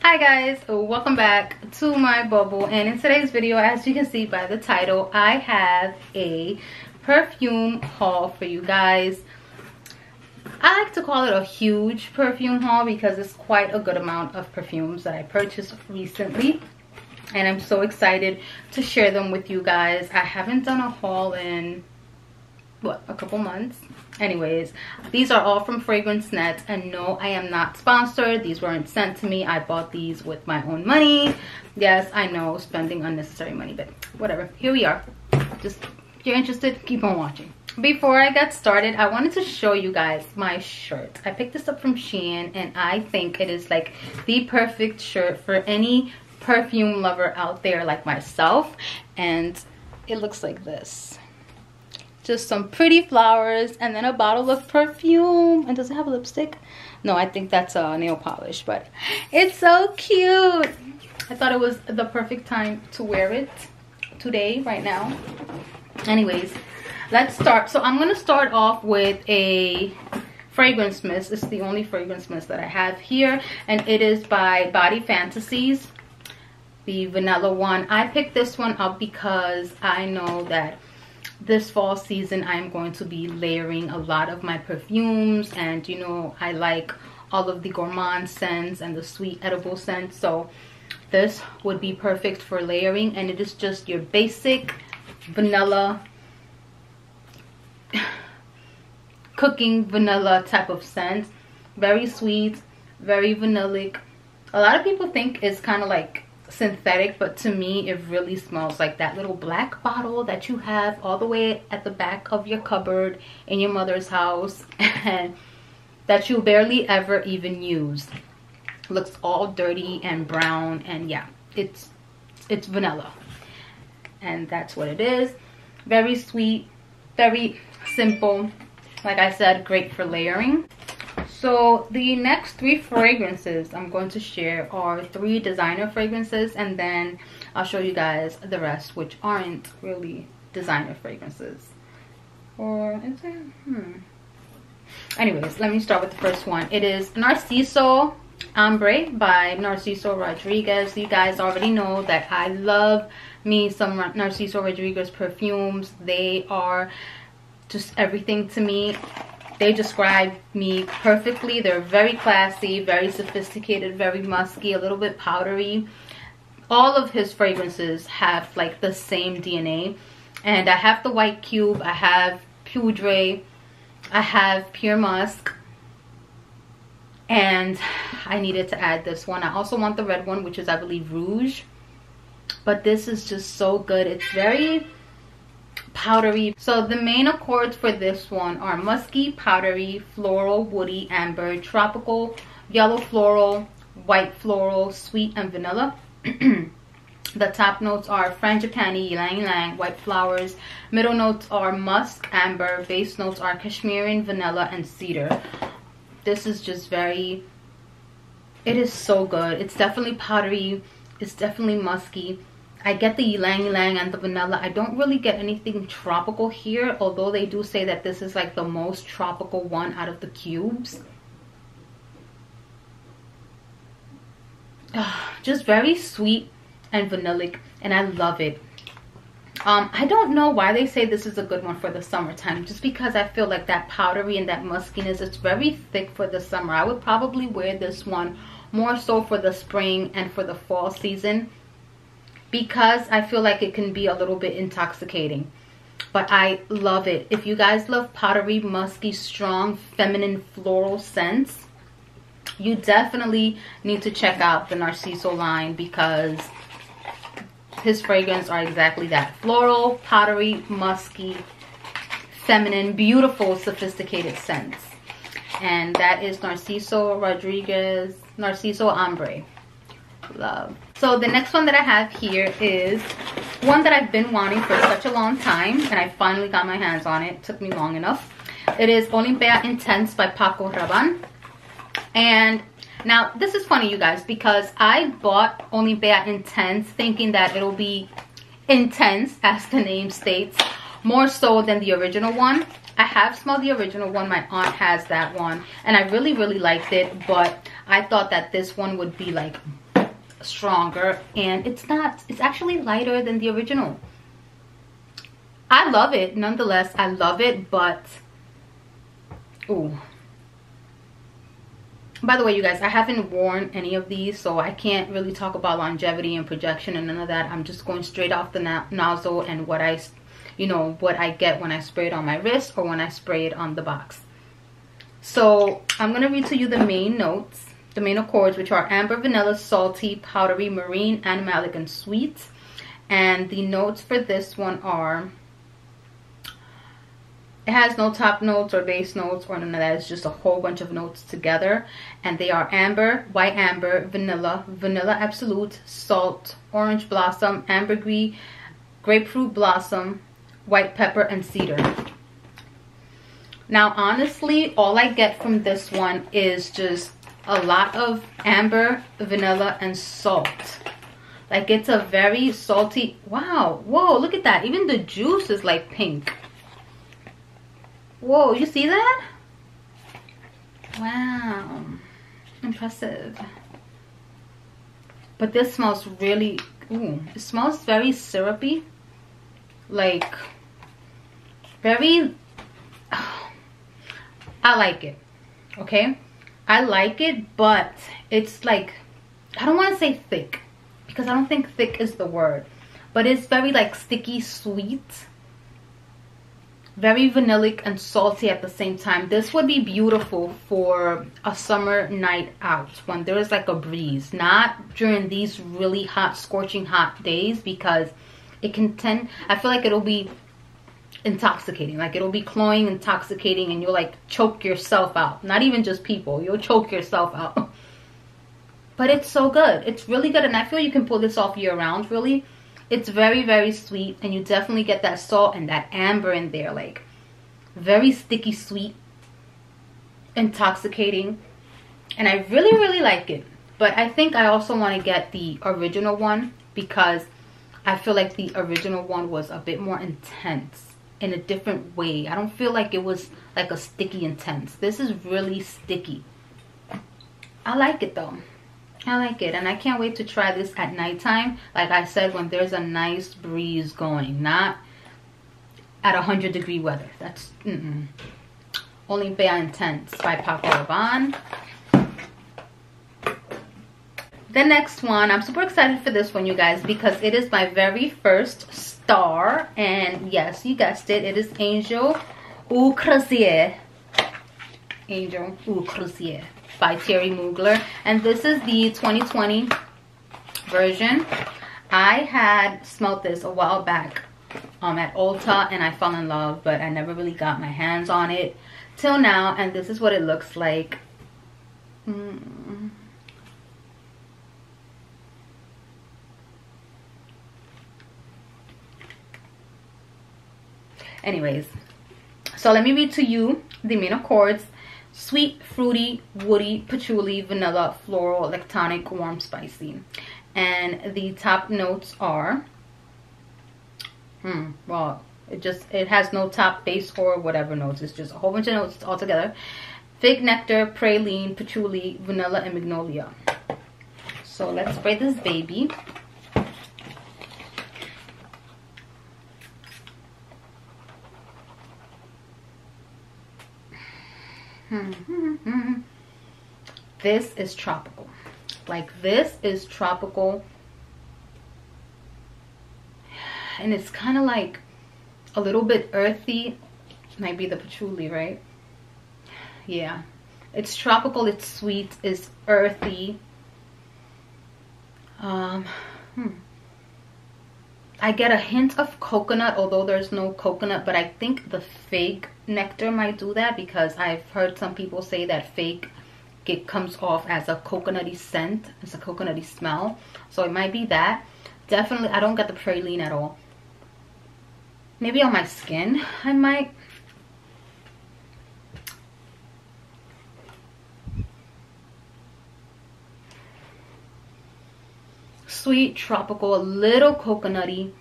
Hi guys, welcome back to my bubble, and in today's video, as you can see by the title, I have a perfume haul for you guys. I like to call it a huge perfume haul because it's quite a good amount of perfumes that I purchased recently, and I'm so excited to share them with you guys. I haven't done a haul in a couple months. Anyways, these are all from FragranceNet, and no, I am not sponsored. These weren't sent to me. I bought these with my own money. Yes, I know, spending unnecessary money, but whatever. Here we are. Just if you're interested, keep on watching. Before I get started, I wanted to show you guys my shirt. I picked this up from Jeanne, and I think it is like the perfect shirt for any perfume lover out there like myself. And it looks like this. Just some pretty flowers and then a bottle of perfume. And does it have lipstick? No, I think that's nail polish, but it's so cute. I thought it was the perfect time to wear it today, right now. Anyways, let's start. So I'm gonna start off with a fragrance mist. It's the only fragrance mist that I have here, and it is by Body Fantasies, the vanilla one. I picked this one up because I know that this fall season I'm going to be layering a lot of my perfumes, and you know I like all of the gourmand scents and the sweet edible scents, so this would be perfect for layering. And it is just your basic vanilla cooking vanilla type of scent. Very sweet, very vanillic. A lot of people think it's kind of like synthetic, but to me it really smells like that little black bottle that you have all the way at the back of your cupboard in your mother's house and that you barely ever even use. Looks all dirty and brown, and yeah, it's vanilla, and that's what it is. Very sweet, very simple. Like I said, great for layering. So the next 3 fragrances I'm going to share are 3 designer fragrances, and then I'll show you guys the rest, which aren't really designer fragrances. Or is it? Anyways, let me start with the first one. It is Narciso Ambree by Narciso Rodriguez. You guys already know that I love me some Narciso Rodriguez perfumes. They are just everything to me. They describe me perfectly. They're very classy, very sophisticated, very musky, a little bit powdery. All of his fragrances have like the same DNA. And I have the white cube, I have poudre, I have pure musk, and I needed to add this one. I also want the red one, which is, I believe, rouge. But this is just so good. It's very powdery. So the main accords for this one are musky, powdery, floral, woody, amber, tropical, yellow floral, white floral, sweet, and vanilla. The top notes are frangipani, ylang ylang, white flowers. Middle notes are musk, amber. Base notes are cashmere, vanilla, and cedar. This is just very, it is so good. It's definitely powdery, it's definitely musky. I get the ylang ylang and the vanilla. I don't really get anything tropical here, although they do say that this is like the most tropical one out of the cubes. Just very sweet and vanillic, and I love it. I don't know why they say this is a good one for the summertime, just because I feel like that powdery and that muskiness, it's very thick for the summer. I would probably wear this one more so for the spring and for the fall season, because I feel like it can be a little bit intoxicating. But I love it. If you guys love powdery, musky, strong, feminine floral scents, you definitely need to check out the Narciso line, because his fragrances are exactly that. Floral, powdery, musky, feminine, beautiful, sophisticated scents. And that is Narciso Rodriguez, Narciso Ambree. Love. So the next one that I have here is one that I've been wanting for such a long time, and I finally got my hands on it. It took me long enough. It is Olympea Intense by Paco Rabanne. And now this is funny, you guys, because I bought Olympea Intense thinking that it'll be intense, as the name states, more so than the original one. I have smelled the original one. My aunt has that one, and I really liked it, but I thought that this one would be like stronger, and it's actually lighter than the original. I love it nonetheless. I love it, but ooh. By the way, you guys, I haven't worn any of these, so I can't really talk about longevity and projection and none of that. I'm just going straight off the nozzle and what I get when I spray it on my wrist or when I spray it on the box. So I'm gonna read to you the main notes, the main accords, which are amber, vanilla, salty, powdery, marine, animalic, and sweet. And the notes for this one are, it has no top notes or base notes or none of that. It's just a whole bunch of notes together. And they are amber, white amber, vanilla, vanilla absolute, salt, orange blossom, ambergris, grapefruit blossom, white pepper, and cedar. Now, honestly, all I get from this one is just a lot of amber, vanilla, and salt. Like, it's a very salty, wow, whoa, look at that. Even the juice is like pink. Whoa, you see that? Wow, impressive. But this smells really, ooh, it smells very syrupy. Like, very, I like it, okay? I like it, but it's like, I don't want to say thick, because I don't think thick is the word. But it's very like sticky sweet. Very vanillic and salty at the same time. This would be beautiful for a summer night out when there is like a breeze. Not during these really hot, scorching hot days, because it can tend, I feel like it'll be intoxicating. Like, it'll be cloying, intoxicating, and you'll like choke yourself out. Not even just people, you'll choke yourself out. But it's so good. It's really good, and I feel you can pull this off year round, really. It's very, very sweet, and you definitely get that salt and that amber in there. Like, very sticky sweet, intoxicating, and I really, really like it. But I think I also want to get the original one, because I feel like the original one was a bit more intense in a different way. I don't feel like it was like a sticky intense. This is really sticky. I like it though. I like it, and I can't wait to try this at nighttime. Like I said, when there's a nice breeze going, not at 100-degree weather. That's Olympea Intense by Paco Rabanne. The next one, I'm super excited for this one, you guys, because it is my very first star, and yes, you guessed it, it is Angel ou Crosiere. Angel ou Crosiere by Thierry Mugler, and this is the 2020 version. I had smelled this a while back at Ulta, and I fell in love, but I never really got my hands on it till now, and this is what it looks like. Anyways, so let me read to you the main accords. Sweet, fruity, woody, patchouli, vanilla, floral, lactonic, warm, spicy. And the top notes are, well, it has no top, base, or whatever notes. It's just a whole bunch of notes all together. Fig nectar, praline, patchouli, vanilla, and magnolia. So let's spray this baby. This is tropical. Like, this is tropical, and it's kind of like a little bit earthy. Might be the patchouli, right? Yeah, it's tropical, it's sweet, it's earthy. I get a hint of coconut, although there's no coconut, but I think the fig nectar might do that, because I've heard some people say that fig, it comes off as a coconutty scent, as a coconutty smell, so it might be that. Definitely, I don't get the praline at all. Maybe on my skin, I might. Sweet, tropical, a little coconutty,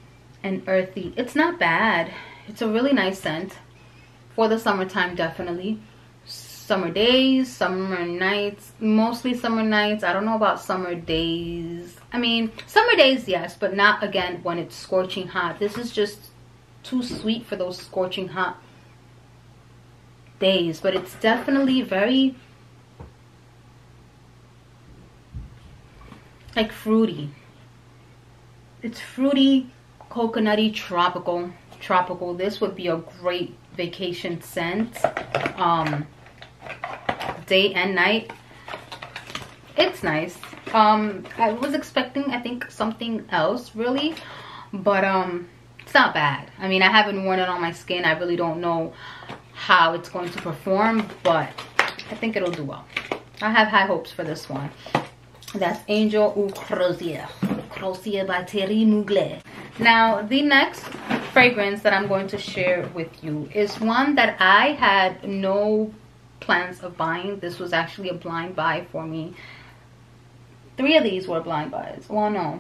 and earthy. It's not bad. It's a really nice scent for the summertime, definitely. summer days, summer nights, mostly summer nights. I don't know about summer days. I mean, summer days, yes, but not again when it's scorching hot. This is just too sweet for those scorching hot days, but it's definitely very like fruity. It's fruity, coconutty, tropical. This would be a great vacation scent, day and night. It's nice. I was expecting, I think, something else really, but it's not bad. I mean, I haven't worn it on my skin. I really don't know how it's going to perform, but I think it'll do well. I have high hopes for this one. That's Angel ou Crosiere by Thierry Mugler. Now, the next fragrance that I'm going to share with you is one that I had no plans of buying. This was actually a blind buy for me. 3 of these were blind buys. Well, no.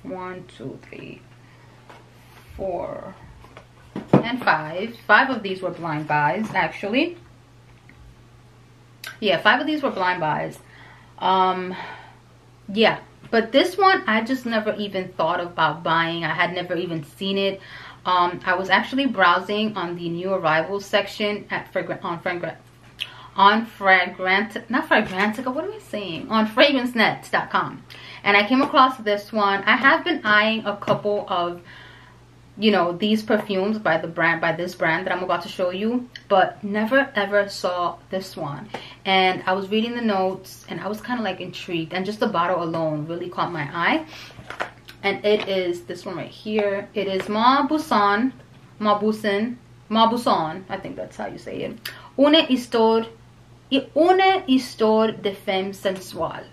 1, 2, 3, 4, and 5. 5 of these were blind buys, actually. Yeah, 5 of these were blind buys. Yeah, but this one I just never even thought about buying. I had never even seen it. I was actually browsing on the new arrivals section at on FragranceNet.com, and I came across this one. I have been eyeing a couple of, you know, these perfumes by this brand that I'm about to show you, but never ever saw this one. And I was reading the notes and I was kind of like intrigued, and just the bottle alone really caught my eye. And it is this one right here. It is Mauboussin, I think that's how you say it. Une histoire de femme sensuelle.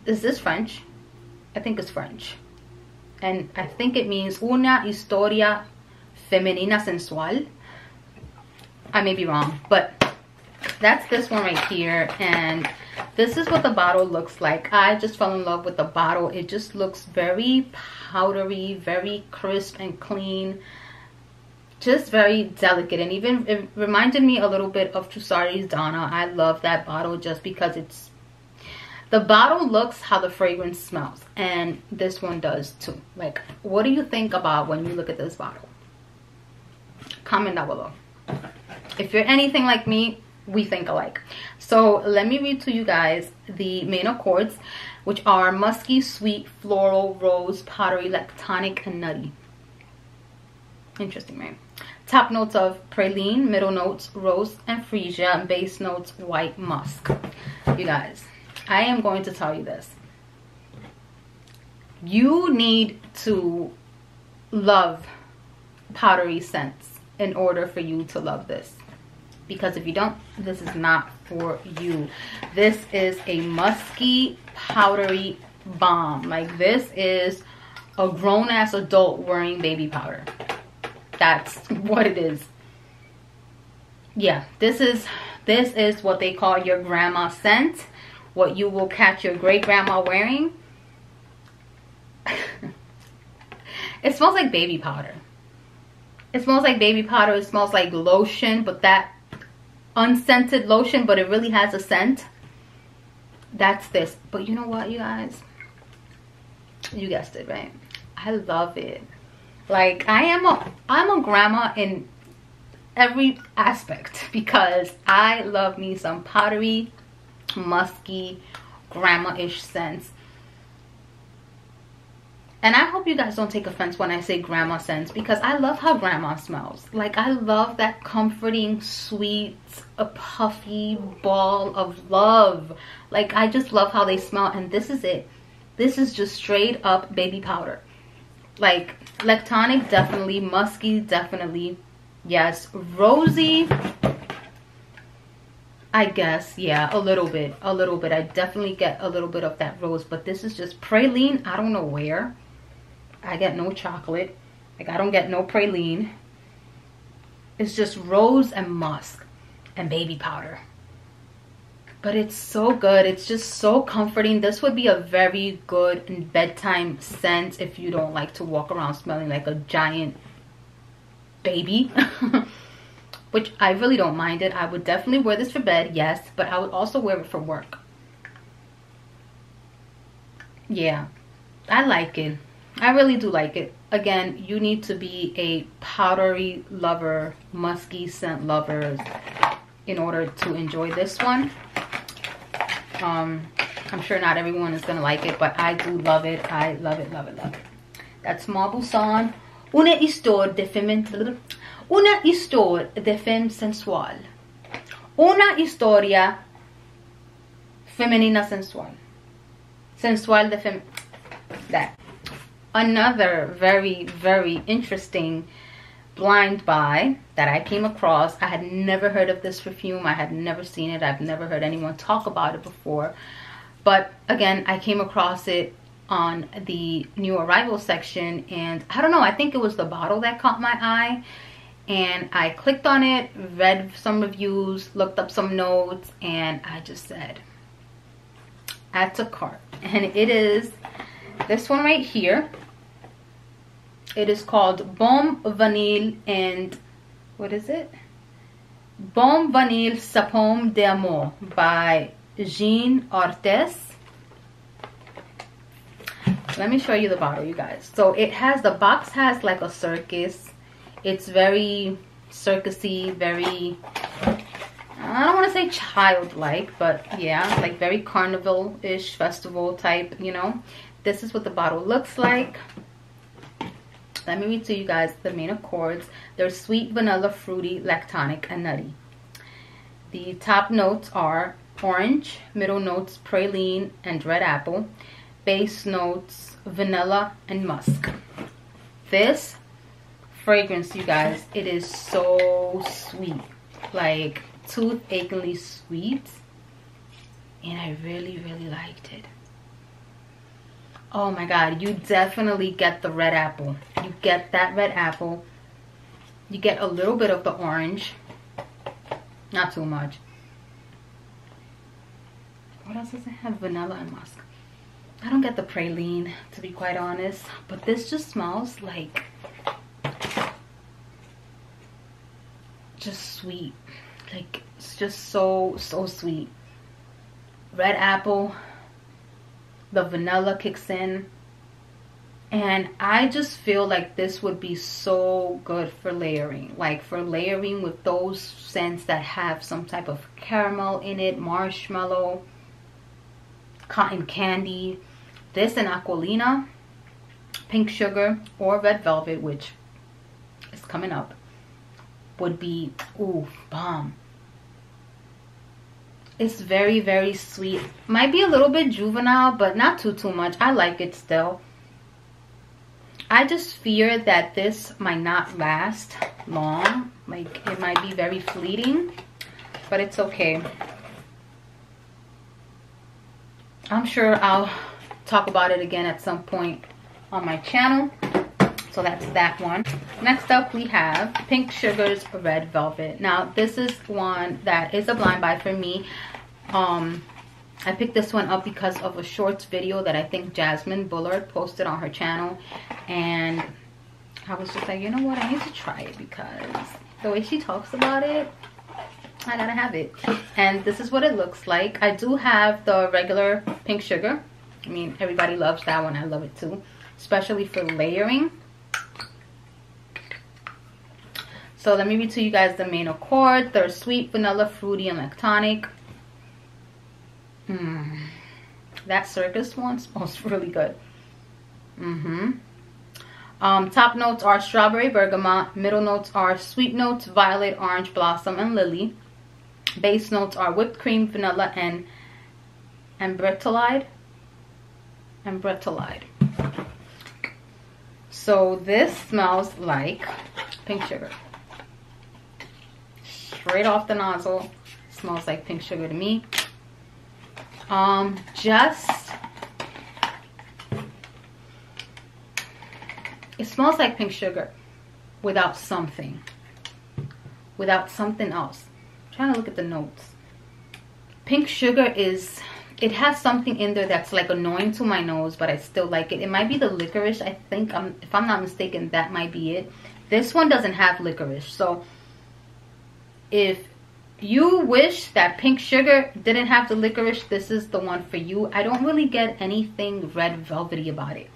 Is this French? I think it's French. And I think it means una historia femenina sensual. I may be wrong, but that's this one right here. And this is what the bottle looks like. I just fell in love with the bottle. It just looks very powdery, very crisp and clean. Just very delicate. And even it reminded me a little bit of Trussardi's Donna. I love that bottle just because it's, the bottle looks how the fragrance smells, and this one does too. Like, what do you think about when you look at this bottle? Comment down below. If you're anything like me, we think alike. So let me read to you guys the main accords, which are musky, sweet, floral, rose, powdery, lactonic, and nutty. Interesting, right? Top notes of praline, middle notes rose and freesia, and base notes white musk. You guys, I am going to tell you this. You need to love powdery scents in order for you to love this. Because if you don't, this is not for you. This is a musky, powdery bomb. Like, this is a grown-ass adult wearing baby powder. That's what it is. Yeah, this is what they call your grandma scent. What you will catch your great grandma wearing. It smells like baby powder. It smells like baby powder. It smells like lotion, but that unscented lotion, but it really has a scent. That's this. But you know what, you guys? You guessed it, right? I love it. Like, I'm a grandma in every aspect, because I love me some powdery, musky, grandma-ish scents. And I hope you guys don't take offense when I say grandma scents, because I love how grandma smells. Like, I love that comforting, sweet, a puffy ball of love. Like, I just love how they smell, and this is it. This is just straight up baby powder. Like, lactonic, definitely. Musky, definitely. Yes. Rosy, I guess. Yeah, a little bit. A little bit. I definitely get a little bit of that rose. But this is just praline. I don't know where. I get no chocolate. Like, I don't get no praline. It's just rose and musk and baby powder. But it's so good. It's just so comforting. This would be a very good bedtime scent if you don't like to walk around smelling like a giant baby. which I really don't mind it. I would definitely wear this for bed, yes, but I would also wear it for work. Yeah, I like it. I really do like it. Again, you need to be a powdery lover, musky scent lover in order to enjoy this one. I'm sure not everyone is gonna like it, but I do love it. I love it, love it, love it. That's Mauboussin. Una histoire de femme sensuelle. Una historia femenina sensual. Sensual de femme. That. Another very, very interesting blind buy that I came across. I had never heard of this perfume. I had never seen it. I've never heard anyone talk about it before. But again, I came across it on the new arrival section, and I don't know, I think it was the bottle that caught my eye, and I clicked on it, read some reviews, looked up some notes, and I just said add to cart. And it is this one right here. It is called Bom Vanille, and what is it? Bom Vanille Pomme d'Amour by Jeanne Arthes. Let me show you the bottle, you guys. So it has, the box has like a circus. It's very circusy, very, I don't want to say childlike, but yeah, like very carnival-ish, festival type, you know. This is what the bottle looks like. Let me read to you guys the main accords. They're sweet, vanilla, fruity, lactonic, and nutty. The top notes are orange, middle notes praline and red apple, base notes vanilla and musk. This fragrance, you guys, it is so sweet, like tooth-achingly sweet, and I really, really liked it. Oh my god, you definitely get the red apple. You get that red apple. You get a little bit of the orange, not too much. What else does it have? Vanilla and musk. I don't get the praline, to be quite honest, but this just smells like just sweet. Like, it's just so sweet. Red apple, the vanilla kicks in, and I just feel like this would be so good for layering, like for layering with those scents that have some type of caramel in it, marshmallow, cotton candy. This and Aquiolina, pink sugar, or red velvet, which is coming up, would be, ooh, bomb. It's very, very sweet. Might be a little bit juvenile, but not too much. I like it still. I just fear that this might not last long. Like, it might be very fleeting, but it's okay. I'm sure I'll talk about it again at some point on my channel. So that's that one. Next up, we have Pink Sugar's Red Velvet. Now, this is one that is a blind buy for me. I picked this one up because of a shorts video that I think Jasmine Bullard posted on her channel. And I was just like, you know what? I need to try it because the way she talks about it, I gotta have it. And this is what it looks like. I do have the regular Pink Sugar. I mean, everybody loves that one. I love it too, especially for layering. So let me read to you guys the main accord. They're sweet, vanilla, fruity, and lactonic. That circus one smells really good. Top notes are strawberry, bergamot. Middle notes are sweet notes, violet, orange, blossom, and lily. Base notes are whipped cream, vanilla, and ambretolide. So this smells like Pink Sugar. Straight off the nozzle, smells like Pink Sugar to me. It smells like Pink Sugar without something else. I'm trying to look at the notes. Pink Sugar is, it has something in there that's like annoying to my nose, but I still like it. It might be the licorice. I think, if I'm not mistaken, that might be it. This one doesn't have licorice, so If you wish that pink sugar didn't have the licorice, this is the one for you. I don't really get anything red velvety about it.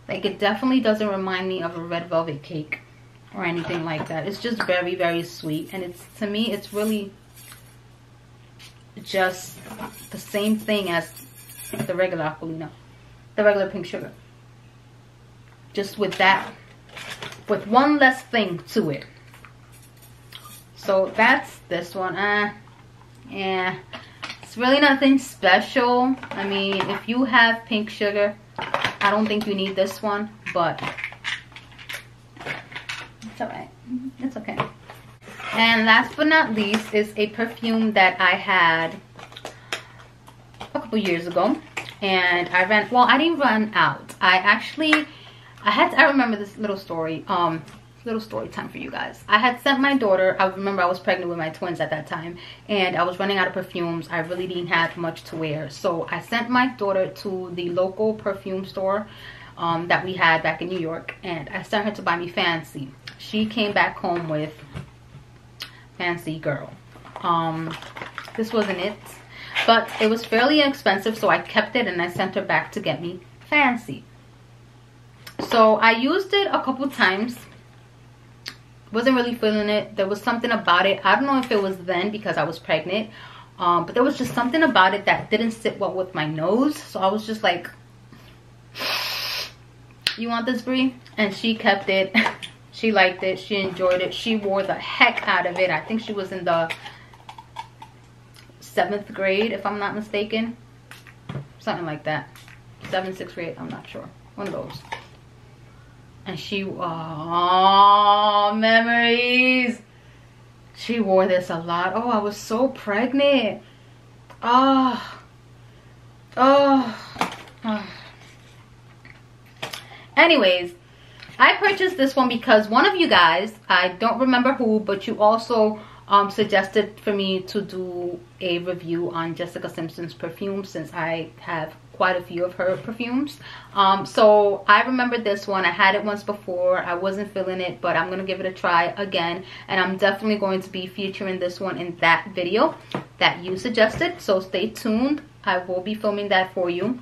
Like, it definitely doesn't remind me of a red velvet cake or anything like that. It's just very, very sweet. And it's, to me, it's really just the same thing as the regular Aquiolina, the regular pink sugar. Just with that, with one less thing to it. So that's this one. Yeah, it's really nothing special. I mean, if you have pink sugar, I don't think you need this one, but it's alright. It's okay. And last but not least is a perfume that I had a couple years ago, and I ran, well, I didn't run out. I remember this little story, little story time for you guys. I had sent my daughter, I remember I was pregnant with my twins at that time, and I was running out of perfumes. I really didn't have much to wear, so I sent my daughter to the local perfume store that we had back in New York, and I sent her to buy me Fancy. She came back home with Fancy Girl. This wasn't it, but it was fairly expensive, so I kept it and I sent her back to get me Fancy. So I used it a couple times. Wasn't really feeling it. There was something about it. I don't know if it was then because I was pregnant, but there was just something about it that didn't sit well with my nose. So I was just like, you want this, Bree? And she kept it. She liked it. She enjoyed it. She wore the heck out of it. I think she was in the 7th grade, if I'm not mistaken. Something like that. 7th, 6th grade. I'm not sure. One of those. And she, oh, memories. She wore this a lot. Oh, I was so pregnant. Oh. Anyways, I purchased this one because one of you guys, I don't remember who, but you also suggested for me to do a review on Jessica Simpson's perfume, since I have quite a few of her perfumes. So I remember this one. I had it once before. I wasn't feeling it, but I'm gonna give it a try again, and I'm definitely going to be featuring this one in that video that you suggested, so stay tuned. I will be filming that for you.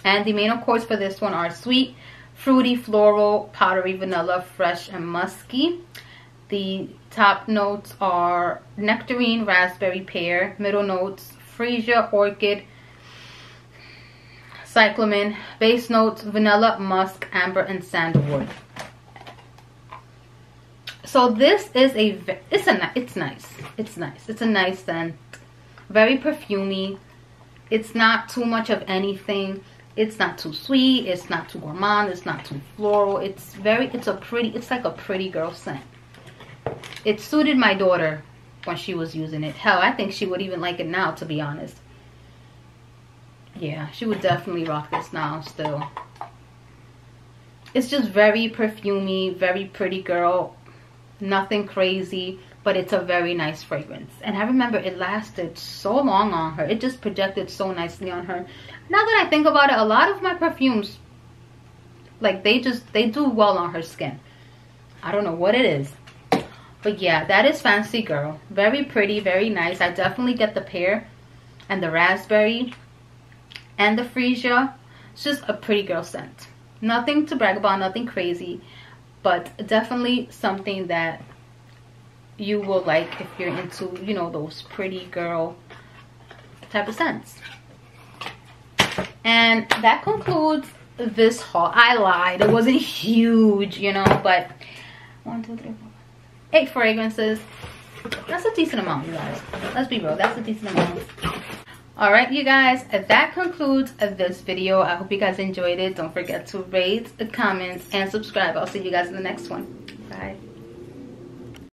And the main accords for this one are sweet, fruity, floral, powdery, vanilla, fresh, and musky. The top notes are nectarine, raspberry, pear. Middle notes, freesia, orchid, cyclamen. Base notes, vanilla, musk, amber, and sandalwood. So this is it's nice. It's nice. It's a nice scent. Very perfumey. It's not too much of anything. It's not too sweet. It's not too gourmand. It's not too floral. It's like a pretty girl scent. It suited my daughter when she was using it. Hell, I think she would even like it now, to be honest. Yeah, she would definitely rock this now still. It's just very perfumey, very pretty girl. Nothing crazy, but it's a very nice fragrance. And I remember it lasted so long on her. It just projected so nicely on her. Now that I think about it, a lot of my perfumes, like, they do well on her skin. I don't know what it is. But yeah, that is Fancy Girl. Very pretty, very nice. I definitely get the pear and the raspberry and the freesia. It's just a pretty girl scent. Nothing to brag about, nothing crazy, but definitely something that you will like if you're into, you know, those pretty girl type of scents. And that concludes this haul. I lied, it wasn't huge, you know, but 1, 2, 3, 4, 8 fragrances. That's a decent amount, you guys. Let's be real, that's a decent amount. Alright, you guys, that concludes this video. I hope you guys enjoyed it. Don't forget to rate, comment, and subscribe. I'll see you guys in the next one. Bye.